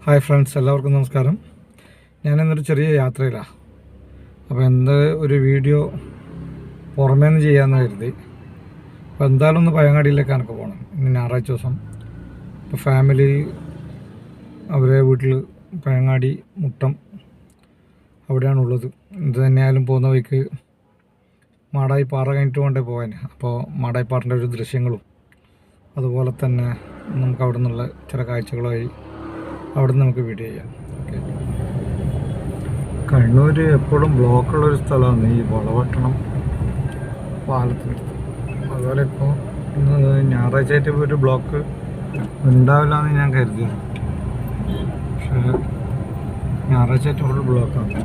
Hi friends, എല്ലാവർക്കും നമസ്കാരം. ഞാനിന്നൊരു ചെറിയ യാത്രയിലാണ്. അപ്പോൾ ഒരു വീഡിയോ പുറമേ നിന്ന് ചെയ്യാമെന്ന് കരുതി. അപ്പോൾ എന്തായാലും ഒന്ന് പഴയങ്ങാടിയിലേക്ക് എനിക്ക് പോകണം. ഇന്ന് ഞായറാഴ്ച ദിവസം. ഇപ്പോൾ ഫാമിലി അവരെ വീട്ടിൽ പഴയങ്ങാടി മുട്ടം അവിടെയാണുള്ളത്. ഇത് തന്നെയായാലും പോകുന്ന വഴിക്ക് മാടായി പാറ കഴിഞ്ഞിട്ട് കൊണ്ടേ പോകാൻ. അപ്പോൾ മാടായി പാറിൻ്റെ ഒരു ദൃശ്യങ്ങളും അതുപോലെ തന്നെ നമുക്ക് അവിടെ നിന്നുള്ള ചില കാഴ്ചകളുമായി അവിടെ നിന്ന് നമുക്ക് വീഡിയോ ചെയ്യാം. ഓക്കെ. കണ്ണൂർ എപ്പോഴും ബ്ലോക്കുള്ളൊരു സ്ഥലമാണ് ഈ വളവട്ടണം പാലത്തിനടുത്ത്. അതുപോലെ ഇപ്പോൾ ഇന്ന് ഞായറാഴ്ചയായിട്ട് ഒരു ബ്ലോക്ക് ഉണ്ടാവില്ല എന്ന് ഞാൻ കരുതിയത്. പക്ഷേ ഞായറാഴ്ചയായിട്ട് ഫുൾ ബ്ലോക്കാണ്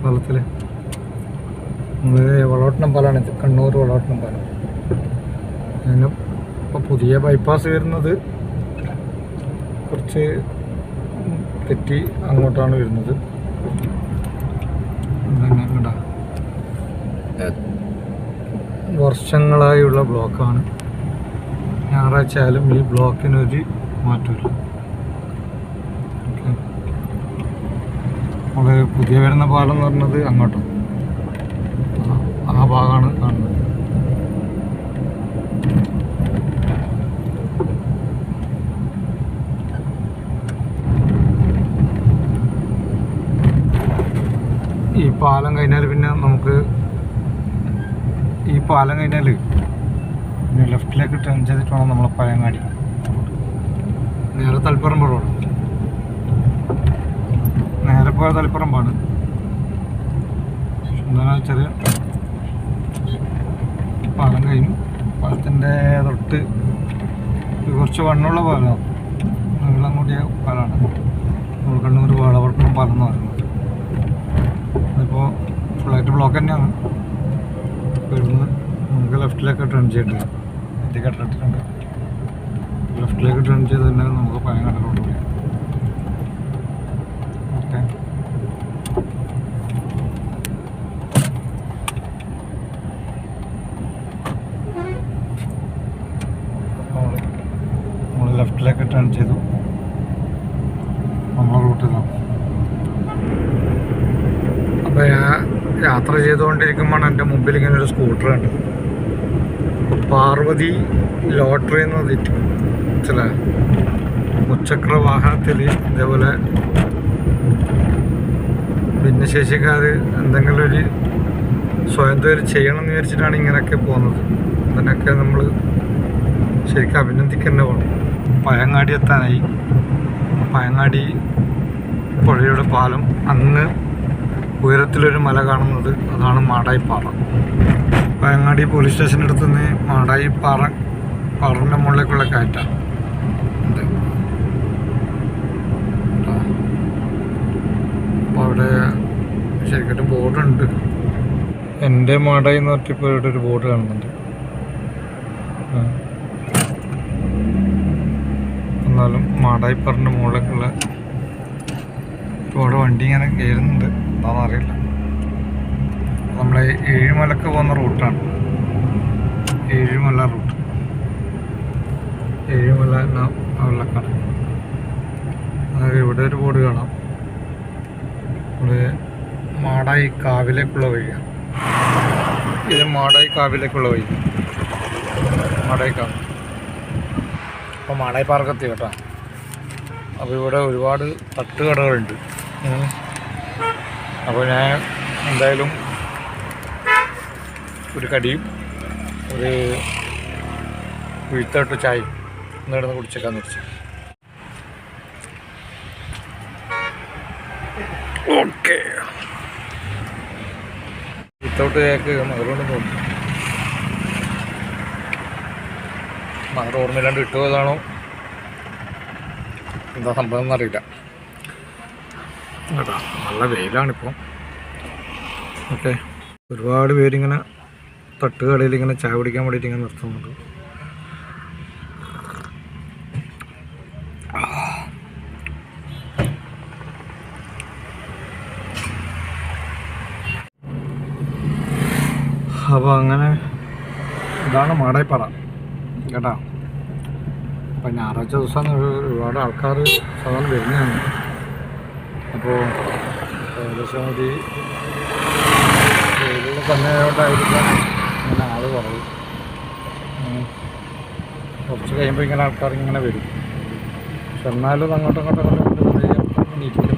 പാലത്തിൽ. നമ്മൾ വളവട്ടണം പാലമാണിത്, കണ്ണൂർ വളവട്ടണം പാലം. അതിന് ഇപ്പോൾ പുതിയ ബൈപ്പാസ് വരുന്നത് കുറച്ച് തെറ്റി അങ്ങോട്ടാണ് വരുന്നത്. വർഷങ്ങളായുള്ള ബ്ലോക്കാണ്. ഞായറാഴ്ച ആയാലും ഈ ബ്ലോക്കിനൊരു മാറ്റമില്ല. ഓക്കെ. നമ്മൾ പുതിയ വരുന്ന പാലം എന്ന് പറഞ്ഞത് അങ്ങോട്ടും ആ ഭാഗമാണ് കാണുന്നത്. ഈ പാലം കഴിഞ്ഞാൽ പിന്നെ നമുക്ക് പിന്നെ ലെഫ്റ്റിലേക്ക് ടേൺ ചെയ്തിട്ട് വേണം നമ്മളെ പഴയങ്ങാടി. നേരെ തളിപ്പറമ്പ് റോഡ്, നേരെ പോയ തളിപ്പറമ്പാണ്. എന്താണെന്ന് വെച്ചാൽ പാലം കഴിഞ്ഞു. പാലത്തിൻ്റെ തൊട്ട് കുറച്ച് വണ്ണമുള്ള പാലമാണ്, നീളം കൂടിയ പാലമാണ്. നമ്മൾ കണ്ണൂർ വളവട്ടണം പാലം എന്ന് പറയുന്നത്. അതിപ്പോൾ ഫുള്ളായിട്ട് ബ്ലോക്ക് തന്നെയാണ്. ഇവിടുന്ന് നമുക്ക് ലെഫ്റ്റിലേക്ക് ടേൺ ചെയ്യേണ്ടത്. ഇതൊക്കെ ഇട്ടിട്ടുണ്ട്. ലെഫ്റ്റിലേക്ക് ടേൺ ചെയ്ത് തന്നെ നമുക്ക് പഴയങ്ങാടി റോഡ് പോയി. ഓക്കെ. നമ്മൾ ലെഫ്റ്റിലേക്ക് ടേൺ ചെയ്തു. നമ്മളെ റൂട്ടിലാണ്. അപ്പോൾ ഞാൻ യാത്ര ചെയ്തുകൊണ്ടിരിക്കുമ്പോഴാണ് എൻ്റെ മുമ്പിൽ ഇങ്ങനെ ഒരു സ്കൂട്ടർ ഉണ്ട്. പാർവതി ലോട്ടറി എന്ന് പറഞ്ഞിട്ട് ചില മുച്ചക്ര വാഹനത്തിൽ ഇതേപോലെ ഭിന്നശേഷിക്കാർ എന്തെങ്കിലും ഒരു സ്വയം തൊഴിൽ ചെയ്യണമെന്ന് വിചാരിച്ചിട്ടാണ് ഇങ്ങനെയൊക്കെ പോകുന്നത്. അതിനൊക്കെ നമ്മൾ ശരിക്കും അഭിനന്ദിക്കേണ്ട വേണം. പഴയങ്ങാടി എത്താനായി. പഴയങ്ങാടി പുഴയുടെ പാലം, അങ്ങ് ഉയരത്തിലൊരു മല കാണുന്നത് അതാണ് മാടായി പാറ. പഴയങ്ങാടി പോലീസ് സ്റ്റേഷൻ്റെ അടുത്ത് നിന്ന് മാടായി പാറിൻ്റെ മുകളിലേക്കുള്ള കയറ്റാണ്. അപ്പോൾ അവിടെ ശരിക്കും ബോർഡുണ്ട്. എൻ്റെ മാടായി എന്ന് പറഞ്ഞിപ്പോൾ ഇവിടെ ഒരു ബോർഡ് കാണുന്നുണ്ട്. എന്നാലും മാടായി പാറിൻ്റെ മുകളിലേക്കുള്ള ഇവിടെ വണ്ടി ഇങ്ങനെ കയറുന്നുണ്ട്. എന്താണെന്ന് അറിയില്ല. നമ്മളെ ഏഴുമലക്ക് പോകുന്ന റൂട്ടാണ്. ഏഴുമല റൂട്ട്, ഏഴുമല വെള്ളക്കാട്. അതായത് ഇവിടെ ഒരു ബോർഡ് കാണാം. ഇവിടെ മാടായി കാവിലേക്കുള്ള വഴിയാണ്. ഇത് മാടായി കാവിലേക്കുള്ള വഴി. മാടായി കാവ്. അപ്പോൾ മാടായി പാർക്കെത്തി കേട്ടോ. അപ്പോൾ ഇവിടെ ഒരുപാട് തട്ടുകടകളുണ്ട്. അപ്പോൾ ഞാൻ എന്തായാലും ഒരു കടിയും ഒരു ഉഴുത്തോട്ട് ചായയും ഒന്നിടന്ന് കുടിച്ചേക്കാന്ന് വെച്ചു. ഓക്കെ. ഉഴുത്തോട്ട് ചായക്ക് മകരോണ്ട് തോന്നുന്നു. മകർ ഓർമ്മയില്ലാണ്ട് ഇട്ടുപോയതാണോ എന്താ സംഭവം എന്നറിയില്ല കേട്ടോ. നല്ല വെയിലാണിപ്പോൾ. ഓക്കെ. ഒരുപാട് പേരിങ്ങനെ തട്ടുകടയിൽ ഇങ്ങനെ ചായ കുടിക്കാൻ വേണ്ടിയിട്ട് ഇങ്ങനെ നിർത്തുന്നുണ്ട്. അപ്പോൾ അങ്ങനെ ഇതാണ് മാടായിപ്പാറ കേട്ടോ. അപ്പം ഞായറാഴ്ച ദിവസമാണ് ഒരുപാട് ആൾക്കാർ സാധാരണ വരുന്നതാണ്. അപ്പോൾ ഏകദേശം ഒരു വെയിലുള്ള സമയമായിട്ടായിരിക്കാം ഇങ്ങനെ ആൾ കുറവ്. കുറച്ച് കഴിയുമ്പോൾ ഇങ്ങനെ ആൾക്കാർ ഇങ്ങനെ വരും. പക്ഷെ എന്നാലും അങ്ങോട്ടും നീക്കിക്കും.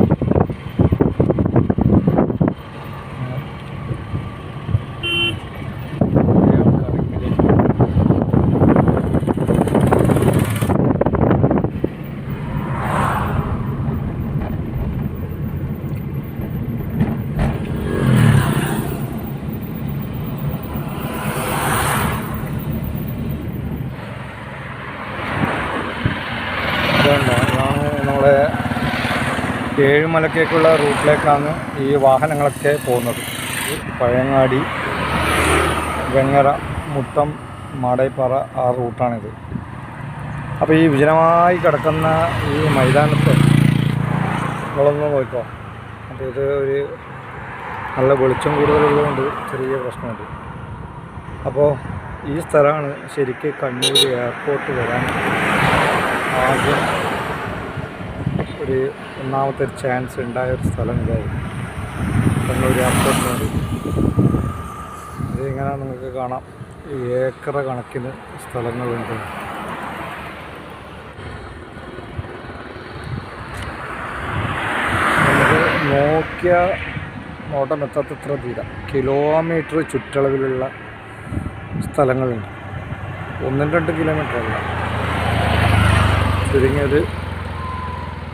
നമ്മളെ ഏഴുമലക്കേക്കുള്ള റൂട്ടിലേക്കാണ് ഈ വാഹനങ്ങളൊക്കെ പോകുന്നത്. പഴയങ്ങാടി, വെങ്ങര, മുട്ടം, മാടായിപ്പാറ ആ റൂട്ടാണിത്. അപ്പോൾ ഈ വിജനമായി കിടക്കുന്ന ഈ മൈതാനത്ത് നിങ്ങളൊന്ന് നോക്കിക്കോ. അപ്പോൾ ഇത് ഒരു നല്ല വെളിച്ചം കൂടുതലുള്ളതുകൊണ്ട് ചെറിയ പ്രശ്നമുണ്ട്. അപ്പോൾ ഈ സ്ഥലമാണ് ശരിക്കും കണ്ണൂർ എയർപോർട്ട് വരാൻ ആദ്യം ഒരു ഒന്നാമത്തെ ഒരു ചാൻസ് ഉണ്ടായൊരു സ്ഥലം ഇതായിരുന്നു, കണ്ണൂർ എയർപോർട്ടിനോട്. ഇതിങ്ങനെ നിങ്ങൾക്ക് കാണാം, ഏക്കറ കണക്കിന് സ്ഥലങ്ങളുണ്ട്. നമുക്ക് നോക്കിയ നോട്ടമെത്താത്തത്ര തീരാം കിലോമീറ്റർ ചുറ്റളവിലുള്ള സ്ഥലങ്ങളുണ്ട്. 1-2 കിലോമീറ്റർ അല്ല, ചുരുങ്ങിയത്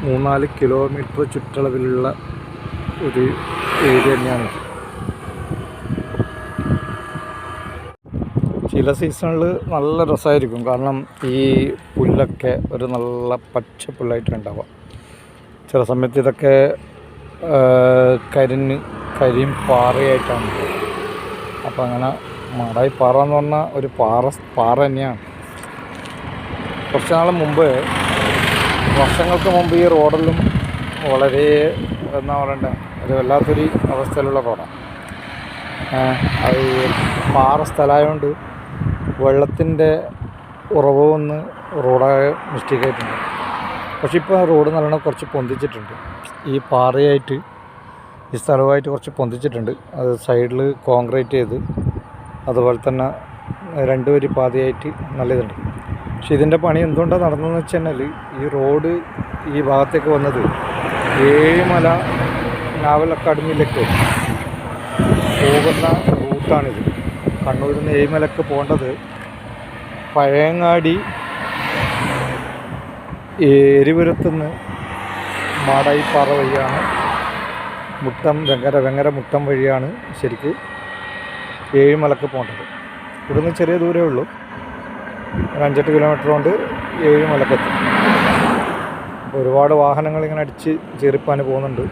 3-4 കിലോമീറ്റർ ചുറ്റളവിലുള്ള ഒരു ഏരിയ തന്നെയാണ്. ചില സീസണിൽ നല്ല രസമായിരിക്കും, കാരണം ഈ പുല്ലൊക്കെ ഒരു നല്ല പച്ച പുല്ലായിട്ടുണ്ടാവുക. ചില സമയത്ത് ഇതൊക്കെ കരിയും പാറയായിട്ടാണ്. അപ്പം അങ്ങനെ മാടായിപ്പാറ എന്ന് പറഞ്ഞാൽ ഒരു പാറ തന്നെയാണ്. കുറച്ച് നാൾ മുമ്പ്, വർഷങ്ങൾക്ക് മുമ്പ് ഈ റോഡെല്ലാം വളരെ എന്താ പറയണ്ടേ, ഒരു വല്ലാത്തൊരു അവസ്ഥയിലുള്ള റോഡാണ്. അത് പാറ സ്ഥലമായതുകൊണ്ട് വെള്ളത്തിൻ്റെ ഉറവ് വന്ന് റോഡായ മിസ്റ്റേക്കായിട്ടുണ്ട്. പക്ഷെ ഇപ്പോൾ റോഡ് നല്ലോണം കുറച്ച് പൊന്തിച്ചിട്ടുണ്ട്. ഈ പാറയായിട്ട് ഈ സ്ഥലമായിട്ട് കുറച്ച് പൊന്തിച്ചിട്ടുണ്ട്. അത് സൈഡിൽ കോൺക്രീറ്റ് ചെയ്ത്, അതുപോലെ തന്നെ 2 വരി പാതയായിട്ട് നല്ലതുണ്ട്. പക്ഷെ ഇതിൻ്റെ പണി എന്തുകൊണ്ടാണ് നടന്നതെന്ന് വെച്ച് കഴിഞ്ഞാൽ, ഈ റോഡ് ഈ ഭാഗത്തേക്ക് വന്നത് ഏഴിമല നാവൽ അക്കാഡമിയിലേക്ക് പോകുന്ന റൂട്ടാണിത്. കണ്ണൂരിൽ നിന്ന് ഏഴിമലക്ക് പോകേണ്ടത് പഴയങ്ങാടി, എരിപുരത്തുനിന്ന് മാടായിപ്പാറ വഴിയാണ്, വെങ്ങര മുട്ടം വഴിയാണ് ശരിക്ക് ഏഴിമലക്ക് പോകേണ്ടത്. ഇവിടുന്ന് ചെറിയ ദൂരമേ ഉള്ളൂ, 5-8 കിലോമീറ്റർ കൊണ്ട് ഏഴിമലക്കെത്തും. അപ്പോൾ ഒരുപാട് വാഹനങ്ങൾ ഇങ്ങനെ അടിച്ച് ചെറുപ്പാൻ പോകുന്നുണ്ട്.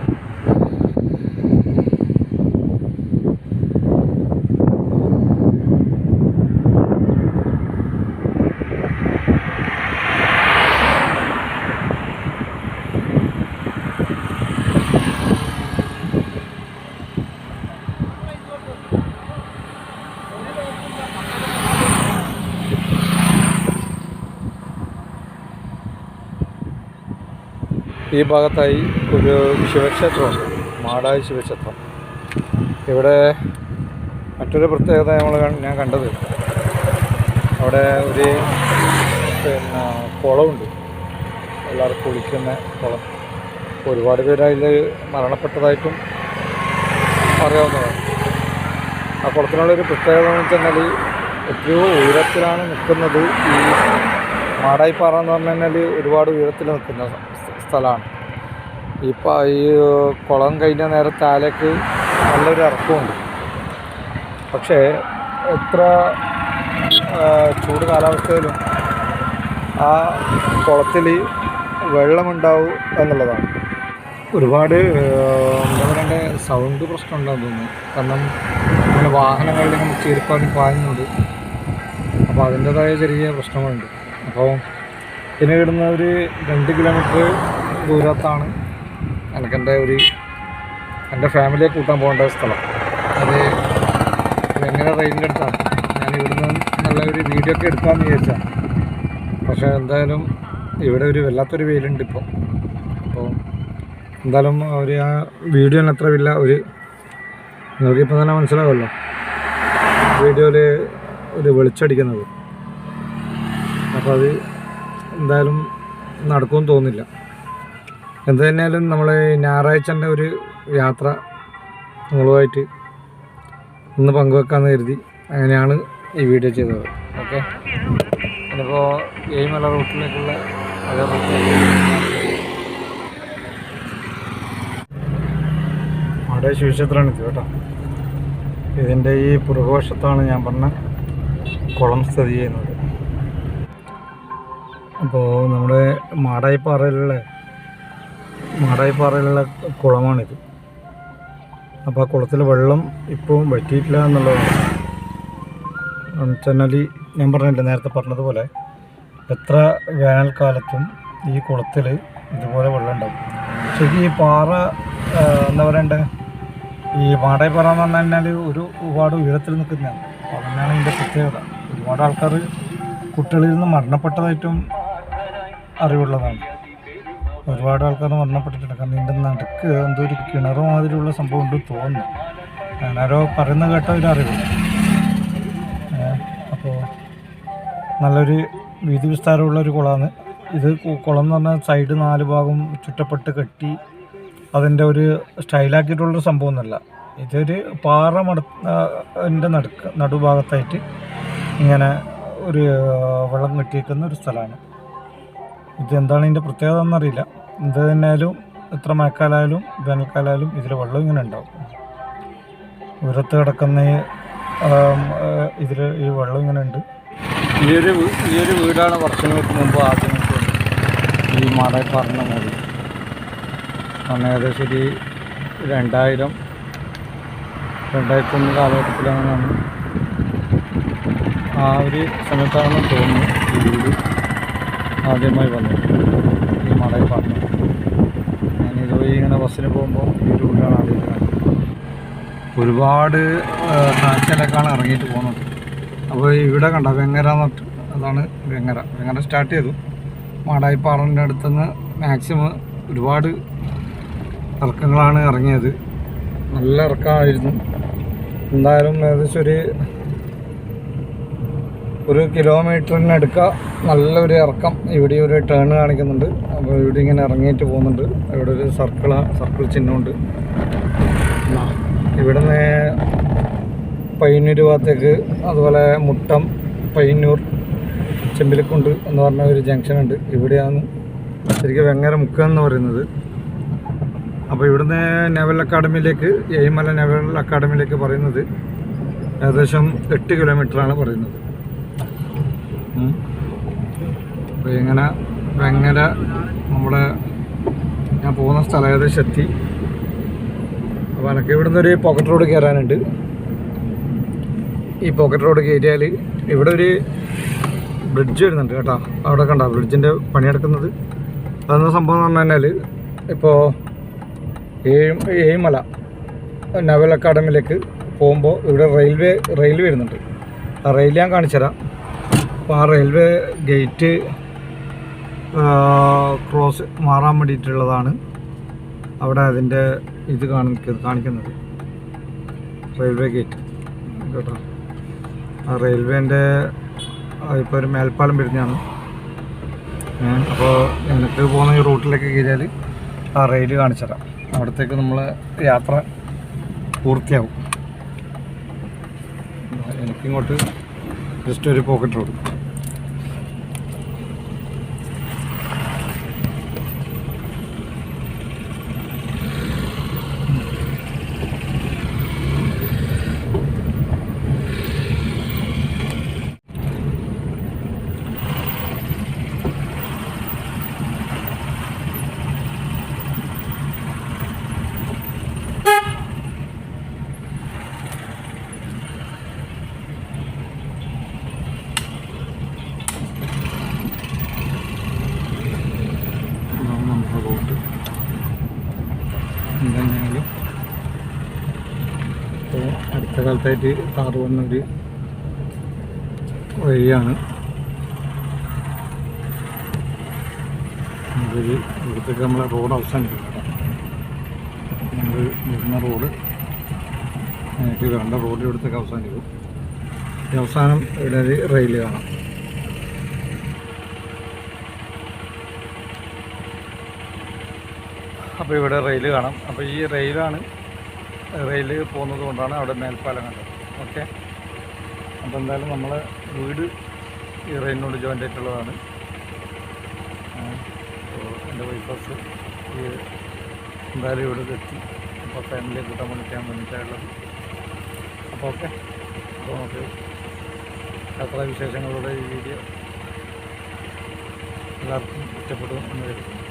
ഈ ഭാഗത്തായി ഒരു ശിവക്ഷേത്രമുണ്ട്, മാടായി ശിവക്ഷേത്രം. ഇവിടെ മറ്റൊരു പ്രത്യേകത ഞാൻ കണ്ടത്, അവിടെ ഒരു കുളമുണ്ട്, എല്ലാവർക്കും കുളിക്കുന്ന കുളം. ഒരുപാട് പേര് അതിൽ മരണപ്പെട്ടതായിട്ടും അറിയാവുന്നതാണ്. ആ കുളത്തിനുള്ളൊരു പ്രത്യേകത എന്ന് വെച്ചാൽ എത്രയോ ഉയരത്തിലാണ് നിൽക്കുന്നത്. ഈ മാടായിപ്പാറ എന്ന് പറഞ്ഞു കഴിഞ്ഞാൽ ഒരുപാട് ഉയരത്തിൽ നിൽക്കുന്ന സ്ഥലമാണ്. ഈ കുളം കഴിഞ്ഞ നേരെ താലേക്ക് നല്ലൊരു ഇറക്കമുണ്ട്. പക്ഷേ എത്ര ചൂട് കാലാവസ്ഥയിലും ആ കുളത്തിൽ വെള്ളമുണ്ടാവും എന്നുള്ളതാണ്. ഒരുപാട് എന്താ പറയണ്ടേ, സൗണ്ട് പ്രശ്നം ഉണ്ടാകും തോന്നുന്നു. കാരണം അങ്ങനെ വാഹനങ്ങളിൽ ഇങ്ങനെ ചെരുപ്പാനും പായുന്നുണ്ട്. അപ്പോൾ അതിൻ്റേതായ ചെറിയ പ്രശ്നങ്ങളുണ്ട്. അപ്പോൾ ഇതിന് കിടുന്ന ഒരു 2 കിലോമീറ്റർ ദൂരത്താണ് എൻ്റെ ഫാമിലിയെ കൂട്ടാൻ പോകേണ്ട സ്ഥലം. അത് എങ്ങനെ റെയിലിൻ്റെ അടുത്താണ്. ഞാൻ ഇവിടുന്ന് നല്ല ഒരു വീഡിയോ ഒക്കെ എടുക്കാമെന്ന് വിചാരിച്ചാണ്. പക്ഷേ എന്തായാലും ഇവിടെ ഒരു വല്ലാത്തൊരു വെയിലുണ്ട് ഇപ്പോൾ. അപ്പോൾ എന്തായാലും ഒരു ആ വീഡിയോ അത്ര ഇല്ല, നിങ്ങൾക്കിപ്പോൾ തന്നെ മനസ്സിലാവുമല്ലോ വീഡിയോയിൽ ഒരു വെളിച്ചടിക്കുന്നത്. അപ്പോൾ അത് എന്തായാലും നടക്കുമെന്ന് തോന്നുന്നില്ല. എന്ത് തന്നെയാലും നമ്മൾ ഞായറാഴ്ചൻ്റെ ഒരു യാത്ര നിങ്ങളുമായിട്ട് ഒന്ന് പങ്കുവെക്കാമെന്ന് കരുതി അങ്ങനെയാണ് ഈ വീഡിയോ ചെയ്തത്. ഓക്കെ, ഇനിയിപ്പോൾ ഏഴിമല റൂട്ടിലേക്കുള്ള അതേ അവിടെ ശിവക്ഷേത്രമാണ് ഇത് കേട്ടോ. ഇതിൻ്റെ ഈ പുറകുവശത്താണ് ഞാൻ പറഞ്ഞ കുളം സ്ഥിതി ചെയ്യുന്നത്. അപ്പോൾ നമ്മുടെ മാടായിപ്പാറയിലുള്ള കുളമാണിത്. അപ്പോൾ ആ കുളത്തിൽ വെള്ളം ഇപ്പം വറ്റിയിട്ടില്ല എന്നുള്ളതാണ്. ചെന്നാൽ ഞാൻ പറഞ്ഞില്ല, നേരത്തെ പറഞ്ഞതുപോലെ എത്ര വേനൽക്കാലത്തും ഈ കുളത്തിൽ ഇതുപോലെ വെള്ളം ഉണ്ടാവും. ശരിക്കും ഈ പാറ എന്താ പറയണ്ടേ, ഈ മാടായിപ്പാറ എന്ന് പറഞ്ഞു കഴിഞ്ഞാൽ ഒരുപാട് ഉയരത്തിൽ നിൽക്കുന്നതാണ്. അപ്പോൾ അങ്ങനെയാണ് ഇതിൻ്റെ പ്രത്യേകത. ഒരുപാട് ആൾക്കാർ കുട്ടികളിൽ നിന്ന് മരണപ്പെട്ടതായിട്ടും അറിവുള്ളതാണ്. ഒരുപാട് ആൾക്കാർ മരണപ്പെട്ടിട്ടുണ്ട്. കാരണം ഇതിൻ്റെ നടുക്ക് എന്തോ ഒരു കിണർ മാതിരിയുള്ള സംഭവം ഉണ്ട് തോന്നുന്നു. ഞാനാരോ പറയുന്ന കേട്ട ഒരു അറിവ്. അപ്പോൾ നല്ലൊരു വീതി വിസ്താരമുള്ളൊരു കുളമാണ് ഇത്. കുളം എന്ന് പറഞ്ഞാൽ സൈഡ് 4 ഭാഗം ചുറ്റപ്പെട്ട് കെട്ടി അതിൻ്റെ ഒരു സ്റ്റൈലാക്കിയിട്ടുള്ളൊരു സംഭവമൊന്നുമല്ല. ഇതൊരു പാറ എൻ്റെ നടുഭാഗത്തായിട്ട് ഇങ്ങനെ ഒരു വെള്ളം കെട്ടിയിരിക്കുന്ന ഒരു സ്ഥലമാണ്. ഇതെന്താണ് ഇതിൻ്റെ പ്രത്യേകത എന്നറിയില്ല. എന്ത് തന്നെയായാലും എത്ര മഴക്കാലമായാലും വേനൽക്കാലമായാലും ഇതിൽ വെള്ളം ഇങ്ങനെ ഉണ്ടാവും. ഉയരത്ത് കിടക്കുന്ന ഇതിൽ ഈ വെള്ളം ഇങ്ങനെ ഉണ്ട്. ഈ ഒരു വീടാണ് വർഷങ്ങൾക്ക് മുമ്പ് ആദ്യം ഈ മാടായിപ്പാറിൻ്റെ മുകളിൽ. അന്ന് ഏകദേശം ഒരു 2001 കാലഘട്ടത്തിലാണ് ആ ഒരു സമയത്താണെന്ന് തോന്നുന്നു ഈ വീട് ആദ്യമായി വന്നത്, ഈ മാടായിപ്പാറിന്. ഞാനിതുവഴി ഇങ്ങനെ ബസ്സിന് പോകുമ്പോൾ ഈ ഒരു വീടാണ് ആദ്യം കാണുന്നത്. ഒരുപാട് കാഴ്ചയിലേക്കാണ് ഇറങ്ങിയിട്ട് പോകുന്നത്. അപ്പോൾ ഇവിടെ കണ്ട വെങ്ങര എന്നിട്ട് അതാണ് വെങ്ങര സ്റ്റാർട്ട് ചെയ്തു. മാടായിപ്പാറിൻ്റെ അടുത്തുനിന്ന് മാക്സിമം ഒരുപാട് ഇറക്കങ്ങളാണ് ഇറങ്ങിയത്. നല്ല ഇറക്കമായിരുന്നു. എന്തായാലും ഏകദേശം ഒരു കിലോമീറ്ററിനടുക്ക നല്ലൊരു ഇറക്കം. ഇവിടെ ഒരു ടേൺ കാണിക്കുന്നുണ്ട്. അപ്പോൾ ഇവിടെ ഇങ്ങനെ ഇറങ്ങിയിട്ട് പോകുന്നുണ്ട്. ഇവിടെ ഒരു സർക്കിൾ ചിഹ്നമുണ്ട്. ഇവിടുന്ന് പയ്യന്നൂർ ഭാഗത്തേക്ക്, അതുപോലെ മുട്ടം, പയ്യന്നൂർ, ചെമ്പിലിക്കുണ്ട് എന്ന് പറഞ്ഞ ഒരു ജംഗ്ഷൻ ഉണ്ട്. ഇവിടെയാണ് ശരിക്കും വെങ്ങര മുക്കം എന്ന് പറയുന്നത്. അപ്പോൾ ഇവിടുന്ന് നേവൽ അക്കാഡമിയിലേക്ക്, ഏഴിമല നേവൽ അക്കാഡമിയിലേക്ക് പറയുന്നത് ഏകദേശം 8 കിലോമീറ്ററാണ് പറയുന്നത്. അപ്പോൾ ഇങ്ങനെ വെങ്ങര നമ്മുടെ ഞാൻ പോകുന്ന സ്ഥലം ഏകദേശം എത്തി. അപ്പോൾ എനിക്ക് ഇവിടുന്ന് ഒരു പോക്കറ്റ് റോഡ് കയറാനുണ്ട്. ഈ പോക്കറ്റ് റോഡ് കയറിയാൽ ഇവിടെ ഒരു ബ്രിഡ്ജ് വരുന്നുണ്ട് കേട്ടോ. അവിടെ കണ്ട ബ്രിഡ്ജിൻ്റെ പണിയെടുക്കുന്നത്. അതെന്ന സംഭവം എന്ന് പറഞ്ഞു കഴിഞ്ഞാൽ ഇപ്പോൾ ഏഴിമല നവൽ അക്കാഡമിയിലേക്ക് പോകുമ്പോൾ ഇവിടെ റെയിൽവേ വരുന്നുണ്ട്. ആ റെയിൽ ഞാൻ കാണിച്ചു തരാം. അപ്പോൾ ആ റെയിൽവേ ഗേറ്റ് ക്രോസ് മാറാൻ വേണ്ടിയിട്ടുള്ളതാണ് അവിടെ അതിൻ്റെ ഇത് കാണിക്കുന്നത്. റെയിൽവേ ഗേറ്റ് കേട്ടോ. ആ റെയിൽവേൻ്റെ ഇപ്പോൾ ഒരു മേൽപ്പാലം വരുന്നതാണ്. അപ്പോൾ എനിക്ക് പോകുന്ന ഈ റൂട്ടിലേക്ക് കയറിയാൽ ആ റെയിൽ കാണിച്ചു തരാം. അവിടത്തേക്ക് നമ്മൾ യാത്ര പൂർത്തിയാവും. എനിക്കിങ്ങോട്ട് ജസ്റ്റ് ഒരു പോക്കറ്റ് റോഡ്. എന്തായാലും ഇപ്പോൾ അടുത്ത കാലത്തായിട്ട് താറ് വന്നൊരു വഴിയാണ്. ഇവിടത്തേക്ക് നമ്മളെ റോഡ് അവസാനിക്കും കേട്ടോ. നമ്മൾ വരുന്ന റോഡ് എനിക്ക് വേണ്ട റോഡ് ഇവിടത്തേക്ക് അവസാനിക്കും. ഈ അവസാനം ഇവിടെ ഒരു റെയിൽ കാണാം. അപ്പോൾ ഇവിടെ റെയിൽ കാണാം. അപ്പോൾ ഈ റെയിൽ പോകുന്നത് കൊണ്ടാണ് അവിടെ മേൽപ്പാലം കണ്ടത്. ഓക്കെ, അപ്പോൾ എന്തായാലും നമ്മളെ വീട് ഈ റെയിലിനോട് ജോയിൻ്റ് ആയിട്ടുള്ളതാണ്. അപ്പോൾ എൻ്റെ വൈഫസ് ഈ എന്തായാലും ഇവിടെ എത്തി. അപ്പോൾ ഫാമിലിയെ കൂട്ടാൻ വേണ്ടിയിട്ടാണുള്ളത്. അപ്പോൾ ഓക്കെ, അപ്പോൾ നമുക്ക് യാത്രാ വിശേഷങ്ങളുടെ ഈ വീഡിയോ എല്ലാവർക്കും ഇഷ്ടപ്പെടും എന്ന് കരുതുന്നു.